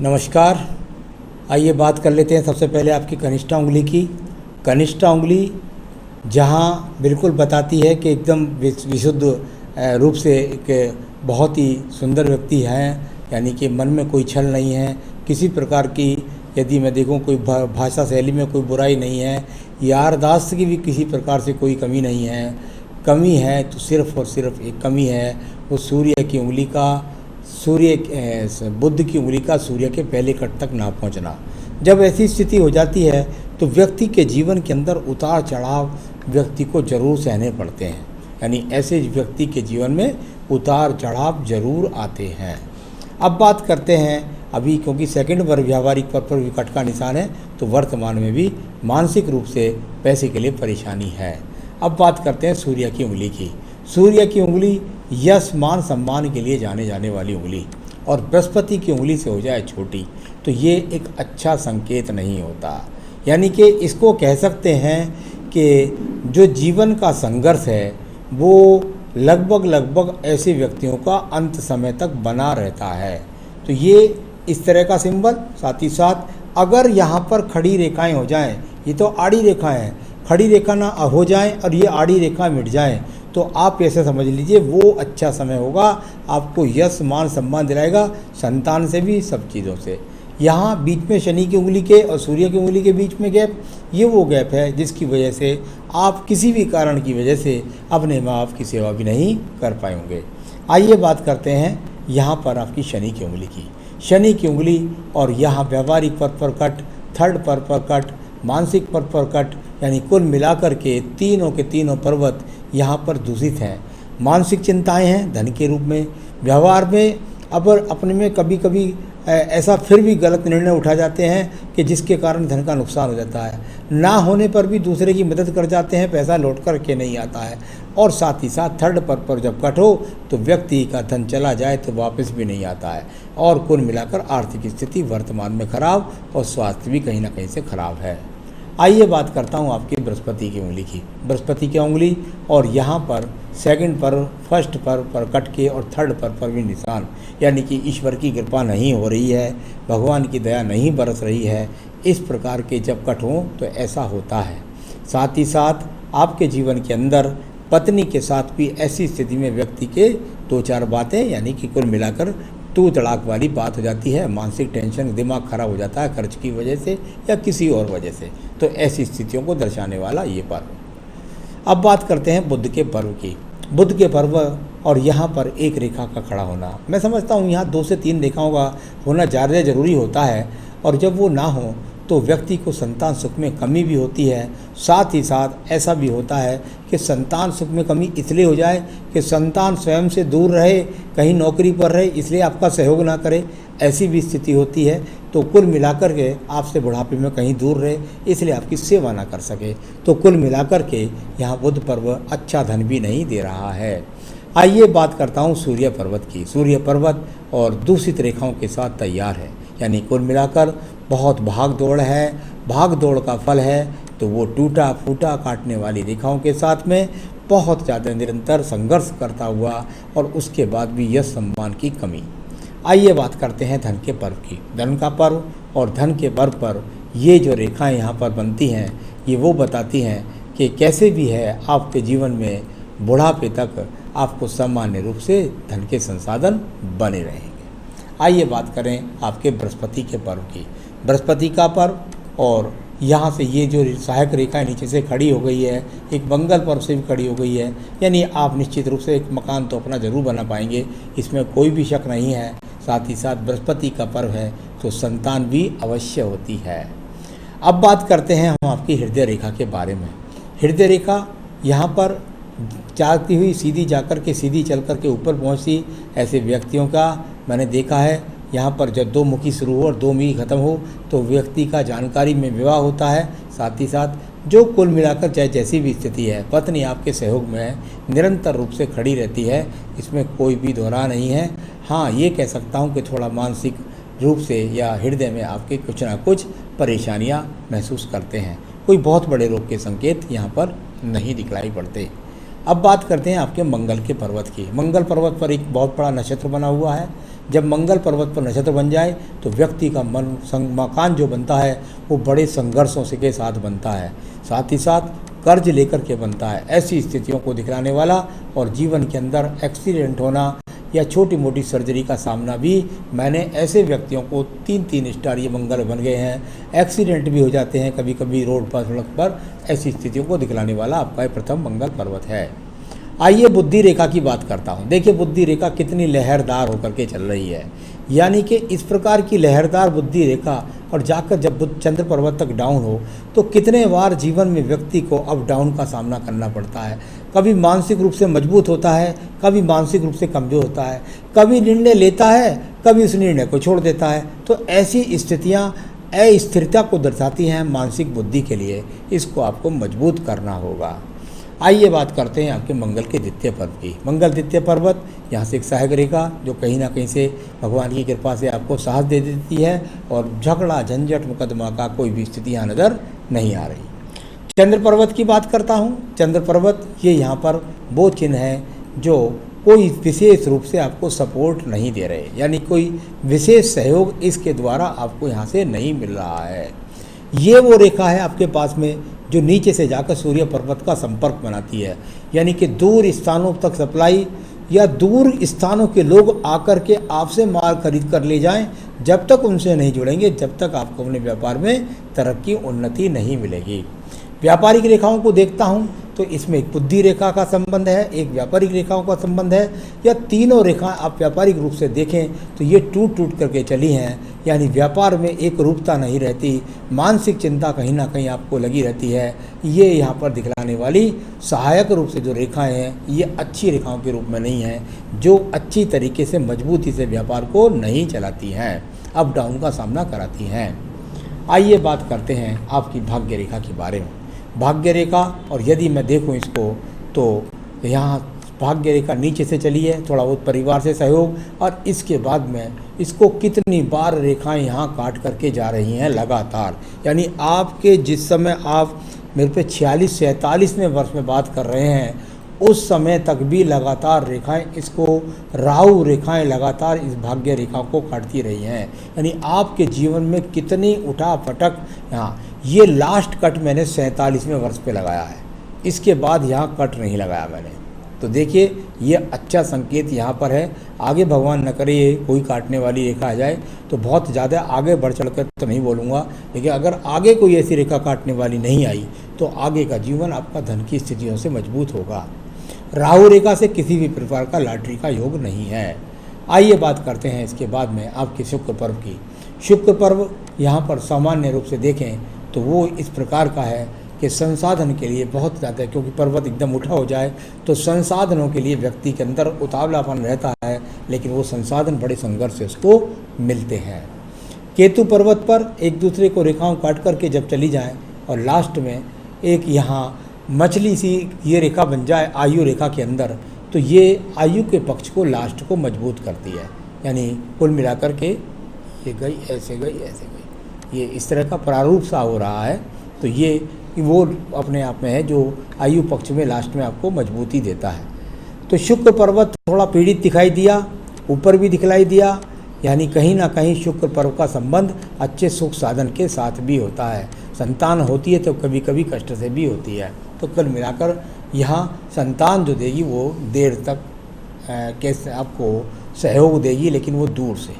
नमस्कार। आइए बात कर लेते हैं सबसे पहले आपकी कनिष्ठा उंगली की। कनिष्ठा उंगली जहाँ बिल्कुल बताती है कि एकदम विशुद्ध रूप से एक बहुत ही सुंदर व्यक्ति हैं, यानी कि मन में कोई छल नहीं है, किसी प्रकार की यदि मैं देखूं कोई भाषा शैली में कोई बुराई नहीं है, यारदाश्त की भी किसी प्रकार से कोई कमी नहीं है। कमी है तो सिर्फ़ और सिर्फ एक कमी है, वो सूर्य की उंगली का बुध की उंगली का सूर्य के पहले कट तक ना पहुंचना। जब ऐसी स्थिति हो जाती है तो व्यक्ति के जीवन के अंदर उतार चढ़ाव व्यक्ति को जरूर सहने पड़ते हैं, यानी ऐसे व्यक्ति के जीवन में उतार चढ़ाव जरूर आते हैं। अब बात करते हैं अभी, क्योंकि सेकंड पर व्यावहारिक पद पर विकट का निशान है तो वर्तमान में भी मानसिक रूप से पैसे के लिए परेशानी है। अब बात करते हैं सूर्य की उंगली की। सूर्य की उंगली यश मान सम्मान के लिए जाने जाने वाली उंगली, और बृहस्पति की उंगली से हो जाए छोटी तो ये एक अच्छा संकेत नहीं होता। यानी कि इसको कह सकते हैं कि जो जीवन का संघर्ष है वो लगभग ऐसे व्यक्तियों का अंत समय तक बना रहता है। तो ये इस तरह का सिंबल, साथ ही साथ अगर यहाँ पर खड़ी रेखाएं हो जाएं, ये तो आड़ी रेखा है, खड़ी रेखा ना हो जाएं और ये आड़ी रेखा मिट जाएं तो आप ऐसे समझ लीजिए वो अच्छा समय होगा, आपको यश मान सम्मान दिलाएगा, संतान से भी, सब चीज़ों से। यहाँ बीच में शनि की उंगली के और सूर्य की उंगली के बीच में गैप, ये वो गैप है जिसकी वजह से आप किसी भी कारण की वजह से अपने माँ बाप की सेवा भी नहीं कर पाएंगे। आइए बात करते हैं यहाँ पर आपकी शनि की उंगली की। शनि की उंगली और यहाँ व्यावहारिक पद पर कट, थर्ड पद पर कट, मानसिक पद पर कट, यानी कुल मिलाकर के तीनों के तीनों पर्वत यहाँ पर दूषित हैं। मानसिक चिंताएं हैं धन के रूप में, व्यवहार में अब अपने में कभी कभी ऐसा फिर भी गलत निर्णय उठा जाते हैं कि जिसके कारण धन का नुकसान हो जाता है। ना होने पर भी दूसरे की मदद कर जाते हैं, पैसा लौट कर के नहीं आता है। और साथ ही साथ थर्ड पद पर जब कट हो तो व्यक्ति का धन चला जाए तो वापस भी नहीं आता है। और कुल मिलाकर आर्थिक स्थिति वर्तमान में खराब और स्वास्थ्य भी कहीं ना कहीं से खराब है। आइए बात करता हूँ आपकी बृहस्पति की उंगली की। बृहस्पति की उंगली और यहाँ पर सेकंड पर, फर्स्ट पर कट के और थर्ड पर भी निशान, यानी कि ईश्वर की कृपा नहीं हो रही है, भगवान की दया नहीं बरस रही है। इस प्रकार के जब कट हों तो ऐसा होता है। साथ ही साथ आपके जीवन के अंदर पत्नी के साथ भी ऐसी स्थिति में व्यक्ति के दो चार बातें, यानी कि कुल मिलाकर तू तड़ाक वाली बात हो जाती है। मानसिक टेंशन, दिमाग खराब हो जाता है खर्च की वजह से या किसी और वजह से। तो ऐसी स्थितियों को दर्शाने वाला ये पर्व। अब बात करते हैं बुध के पर्व की। बुध के पर्व और यहाँ पर एक रेखा का खड़ा होना, मैं समझता हूँ यहाँ 2 से 3 रेखाओं का होना ज़्यादा ज़रूरी होता है। और जब वो ना हो तो व्यक्ति को संतान सुख में कमी भी होती है। साथ ही साथ ऐसा भी होता है कि संतान सुख में कमी इसलिए हो जाए कि संतान स्वयं से दूर रहे, कहीं नौकरी पर रहे, इसलिए आपका सहयोग ना करे, ऐसी भी स्थिति होती है। तो कुल मिलाकर के आपसे बुढ़ापे में कहीं दूर रहे, इसलिए आपकी सेवा ना कर सके। तो कुल मिलाकर के यहाँ बुध पर्व अच्छा धन भी नहीं दे रहा है। आइए बात करता हूँ सूर्य पर्वत की। सूर्य पर्वत और दूषित रेखाओं के साथ तैयार है, यानी कुल मिलाकर बहुत भाग दौड़ है। भाग दौड़ का फल है तो वो टूटा फूटा काटने वाली रेखाओं के साथ में बहुत ज़्यादा निरंतर संघर्ष करता हुआ और उसके बाद भी यश सम्मान की कमी। आइए बात करते हैं धन के पर्व की। धन का पर्व और धन के पर्व पर ये जो रेखाएं यहाँ पर बनती हैं ये वो बताती हैं कि कैसे भी है आपके जीवन में बुढ़ापे तक आपको सामान्य रूप से धन के संसाधन बने रहेंगे। आइए बात करें आपके बृहस्पति के पर्व की। बृहस्पति का पर्व और यहाँ से ये जो सहायक रेखा नीचे से खड़ी हो गई है, एक मंगल पर्व से भी खड़ी हो गई है, यानी आप निश्चित रूप से एक मकान तो अपना ज़रूर बना पाएंगे, इसमें कोई भी शक नहीं है। साथ ही साथ बृहस्पति का पर्व है तो संतान भी अवश्य होती है। अब बात करते हैं हम आपकी हृदय रेखा के बारे में। हृदय रेखा यहाँ पर जाती हुई सीधी जाकर के सीधी चल कर के ऊपर पहुँचती ऐसे व्यक्तियों का मैंने देखा है। यहाँ पर जब 2 मुखी शुरू हो और 2 मुखी खत्म हो तो व्यक्ति का जानकारी में विवाह होता है। साथ ही साथ जो कुल मिलाकर चाहे जैसी भी स्थिति है, पत्नी आपके सहयोग में है, निरंतर रूप से खड़ी रहती है, इसमें कोई भी दोहरा नहीं है। हाँ, ये कह सकता हूँ कि थोड़ा मानसिक रूप से या हृदय में आपके कुछ ना कुछ परेशानियाँ महसूस करते हैं। कोई बहुत बड़े रोग के संकेत यहाँ पर नहीं दिखलाई पड़ते। अब बात करते हैं आपके मंगल के पर्वत की। मंगल पर्वत पर एक बहुत बड़ा नक्षत्र बना हुआ है। जब मंगल पर्वत पर नक्षत्र बन जाए तो व्यक्ति का मकान जो बनता है वो बड़े संघर्षों से के साथ बनता है, साथ ही साथ कर्ज लेकर के बनता है। ऐसी स्थितियों को दिखलाने वाला और जीवन के अंदर एक्सीडेंट होना या छोटी मोटी सर्जरी का सामना भी, मैंने ऐसे व्यक्तियों को 3-3 स्टार ये मंगल बन गए हैं, एक्सीडेंट भी हो जाते हैं कभी कभी रोड पर, सड़क पर, ऐसी स्थितियों को दिखलाने वाला आपका प्रथम मंगल पर्वत है। आइए बुद्धि रेखा की बात करता हूँ। देखिए बुद्धि रेखा कितनी लहरदार होकर के चल रही है, यानी कि इस प्रकार की लहरदार बुद्धि रेखा और जाकर जब चंद्र पर्वत तक डाउन हो तो कितने बार जीवन में व्यक्ति को अप डाउन का सामना करना पड़ता है। कभी मानसिक रूप से मजबूत होता है, कभी मानसिक रूप से कमज़ोर होता है, कभी निर्णय लेता है, कभी उस निर्णय को छोड़ देता है। तो ऐसी स्थितियाँ अस्थिरता को दर्शाती हैं मानसिक बुद्धि के लिए, इसको आपको मजबूत करना होगा। आइए बात करते हैं आपके मंगल के द्वितीय पर्व की। मंगल द्वितीय पर्वत, यहाँ से एक सहायक रेखा जो कहीं ना कहीं से भगवान की कृपा से आपको साहस दे देती है और झगड़ा झंझट मुकदमा का कोई भी स्थिति यहाँ नज़र नहीं आ रही। चंद्र पर्वत की बात करता हूँ। चंद्र पर्वत ये यहाँ पर वो चिन्ह है जो कोई विशेष रूप से आपको सपोर्ट नहीं दे रहे, यानी कोई विशेष सहयोग इसके द्वारा आपको यहाँ से नहीं मिल रहा है। ये वो रेखा है आपके पास में जो नीचे से जाकर सूर्य पर्वत का संपर्क बनाती है, यानी कि दूर स्थानों तक सप्लाई या दूर स्थानों के लोग आकर के आपसे माल खरीद कर ले जाएं, जब तक उनसे नहीं जुड़ेंगे जब तक आपको अपने व्यापार में तरक्की उन्नति नहीं मिलेगी। व्यापारिक रेखाओं को देखता हूं तो इसमें एक बुद्धि रेखा का संबंध है, एक व्यापारिक रेखाओं का संबंध है, या तीनों रेखा आप व्यापारिक रूप से देखें तो ये टूट टूट करके चली हैं, यानी व्यापार में एक रूपता नहीं रहती, मानसिक चिंता कहीं ना कहीं आपको लगी रहती है। ये यहाँ पर दिखलाने वाली सहायक रूप से जो रेखाएं हैं ये अच्छी रेखाओं के रूप में नहीं हैं, जो अच्छी तरीके से मजबूती से व्यापार को नहीं चलाती हैं, अप डाउन का सामना कराती हैं। आइए बात करते हैं आपकी भाग्य रेखा के बारे में। भाग्य रेखा, और यदि मैं देखूं इसको तो यहाँ भाग्य रेखा नीचे से चली है, थोड़ा बहुत परिवार से सहयोग, और इसके बाद में इसको कितनी बार रेखाएं यहाँ काट करके जा रही हैं लगातार, यानी आपके जिस समय आप मेरे पे 46-47वें वर्ष में बात कर रहे हैं उस समय तक भी लगातार रेखाएं, इसको राहु रेखाएं लगातार इस भाग्य रेखा को काटती रही हैं, यानी आपके जीवन में कितनी उठा पटक। यहाँ ये लास्ट कट मैंने 47वें वर्ष पे लगाया है, इसके बाद यहाँ कट नहीं लगाया मैंने। तो देखिए ये अच्छा संकेत यहाँ पर है। आगे भगवान न करे ये कोई काटने वाली रेखा आ जाए तो बहुत ज़्यादा आगे बढ़ चढ़ कर तो नहीं बोलूँगा, लेकिन अगर आगे कोई ऐसी रेखा काटने वाली नहीं आई तो आगे का जीवन आपका धन की स्थितियों से मजबूत होगा। राहु रेखा से किसी भी प्रकार का लॉटरी का योग नहीं है। आइए बात करते हैं इसके बाद में आपके शुक्र पर्व की। शुक्र पर्व यहाँ पर सामान्य रूप से देखें तो वो इस प्रकार का है कि संसाधन के लिए बहुत ज़्यादा, क्योंकि पर्वत एकदम उठा हो जाए तो संसाधनों के लिए व्यक्ति के अंदर उतावलापन रहता है, लेकिन वो संसाधन बड़े संघर्ष से उसको मिलते हैं। केतु पर्वत पर एक दूसरे को रेखाओं काट करके जब चली जाएं और लास्ट में एक यहाँ मछली सी ये रेखा बन जाए आयु रेखा के अंदर, तो ये आयु के पक्ष को लास्ट को मजबूत करती है, यानी कुल मिलाकर के ये गई ऐसे गई ऐसे गई, ये इस तरह का प्रारूप सा हो रहा है। तो ये वो अपने आप में है जो आयु पक्ष में लास्ट में आपको मजबूती देता है। तो शुक्र पर्वत थोड़ा पीड़ित दिखाई दिया, ऊपर भी दिखलाई दिया, यानी कहीं ना कहीं शुक्र पर्व का संबंध अच्छे सुख साधन के साथ भी होता है। संतान होती है तो कभी कभी कष्ट से भी होती है। तो कुल मिलाकर यहाँ संतान जो देगी वो देर तक कैसे आपको सहयोग देगी, लेकिन वो दूर से।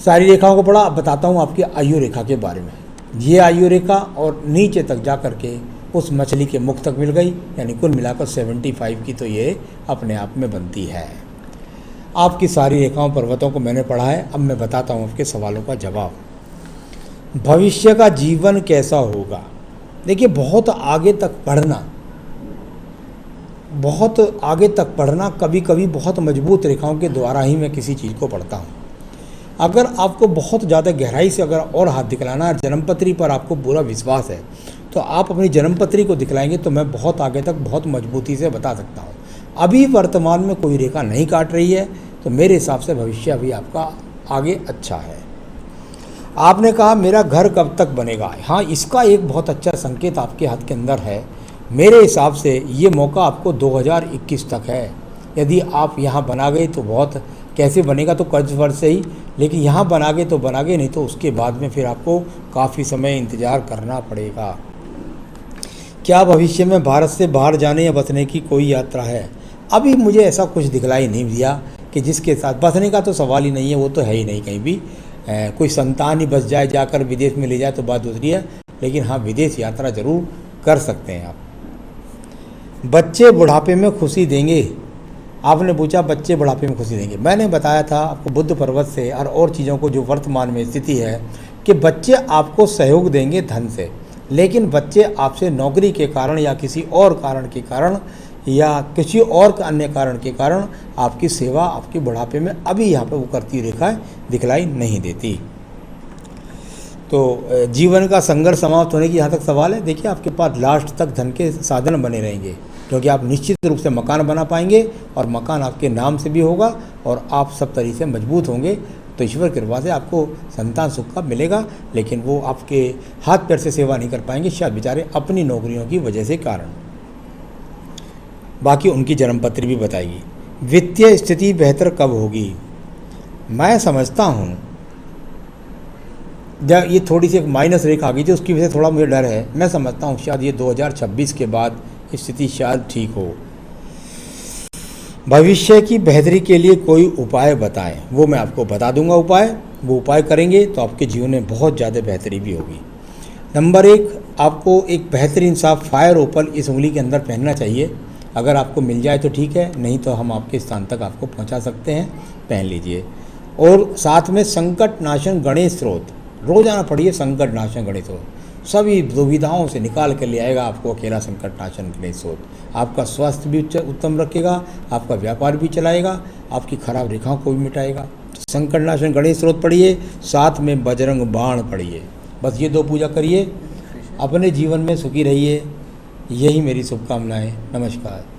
सारी रेखाओं को पढ़ा, अब बताता हूँ आपकी आयु रेखा के बारे में। ये आयु रेखा और नीचे तक जा कर के उस मछली के मुख तक मिल गई, यानी कुल मिलाकर 75 की तो ये अपने आप में बनती है। आपकी सारी रेखाओं पर्वतों को मैंने पढ़ा है। अब मैं बताता हूँ आपके सवालों का जवाब। भविष्य का जीवन कैसा होगा? देखिए बहुत आगे तक पढ़ना कभी कभी बहुत मजबूत रेखाओं के द्वारा ही मैं किसी चीज़ को पढ़ता हूँ। अगर आपको बहुत ज़्यादा गहराई से अगर और हाथ दिखलाना है, जन्मपत्री पर आपको पूरा विश्वास है, तो आप अपनी जन्मपत्री को दिखलाएंगे तो मैं बहुत आगे तक बहुत मजबूती से बता सकता हूँ। अभी वर्तमान में कोई रेखा नहीं काट रही है, तो मेरे हिसाब से भविष्य अभी आपका आगे अच्छा है। आपने कहा मेरा घर कब तक बनेगा? हाँ, इसका एक बहुत अच्छा संकेत आपके हाथ के अंदर है मेरे हिसाब से ये मौका आपको 2021 तक है। यदि आप यहाँ बना गए तो बहुत, कैसे बनेगा तो कर्ज वर्ज से ही, लेकिन यहाँ बना गए तो बना गए, नहीं तो उसके बाद में फिर आपको काफ़ी समय इंतज़ार करना पड़ेगा। क्या भविष्य में भारत से बाहर जाने या बसने की कोई यात्रा है? अभी मुझे ऐसा कुछ दिखलाई नहीं दिया कि जिसके साथ बसने का तो सवाल ही नहीं है, वो तो है ही नहीं कहीं भी। कोई संतान ही बस जाए, जाकर विदेश में ले जाए तो बात दूसरी है, लेकिन हाँ विदेश यात्रा ज़रूर कर सकते हैं आप। बच्चे बुढ़ापे में खुशी देंगे? आपने पूछा बच्चे बुढ़ापे में खुशी देंगे। मैंने बताया था आपको बुद्ध पर्वत से और चीज़ों को जो वर्तमान में स्थिति है कि बच्चे आपको सहयोग देंगे धन से, लेकिन बच्चे आपसे नौकरी के कारण या किसी और कारण के कारण या किसी और अन्य कारण के कारण आपकी सेवा आपकी बुढ़ापे में अभी यहाँ पे वो करती रेखाएं दिखलाई नहीं देती। तो जीवन का संघर्ष समाप्त होने की यहाँ तक सवाल है। देखिए आपके पास लास्ट तक धन के साधन बने रहेंगे, क्योंकि आप निश्चित रूप से मकान बना पाएंगे और मकान आपके नाम से भी होगा और आप सब तरीके से मजबूत होंगे। तो ईश्वर की कृपा से आपको संतान सुख का मिलेगा, लेकिन वो आपके हाथ पैर से सेवा नहीं कर पाएंगे, शायद बेचारे अपनी नौकरियों की वजह से कारण। बाकी उनकी जन्मपत्री भी बताएगी। वित्तीय स्थिति बेहतर कब होगी? मैं समझता हूँ जब ये थोड़ी सी एक माइनस रेखा आ गई थी, उसकी वजह से थोड़ा मुझे डर है। मैं समझता हूँ शायद ये 2026 के बाद स्थिति शायद ठीक हो। भविष्य की बेहतरी के लिए कोई उपाय बताएं। वो मैं आपको बता दूंगा उपाय, वो उपाय करेंगे तो आपके जीवन में बहुत ज़्यादा बेहतरी भी होगी। नंबर 1, आपको एक बेहतरीन सा फायर ओपल इस उंगली के अंदर पहनना चाहिए। अगर आपको मिल जाए तो ठीक है, नहीं तो हम आपके स्थान तक आपको पहुंचा सकते हैं, पहन लीजिए। और साथ में संकट नाशन गणेश स्रोत रोजाना पढ़िए। संकट नाशन गणेश स्रोत सभी दुविधाओं से निकाल कर ले आएगा आपको अकेला संकट नाशन गणेश स्रोत। आपका स्वास्थ्य भी उत्तम रखेगा, आपका व्यापार भी चलाएगा, आपकी खराब रेखाओं को भी मिटाएगा। संकट नाशन गणेश स्रोत पढ़िए, साथ में बजरंग बाण पढ़िए। बस ये 2 पूजा करिए, अपने जीवन में सुखी रहिए। यही मेरी शुभकामनाएं। नमस्कार।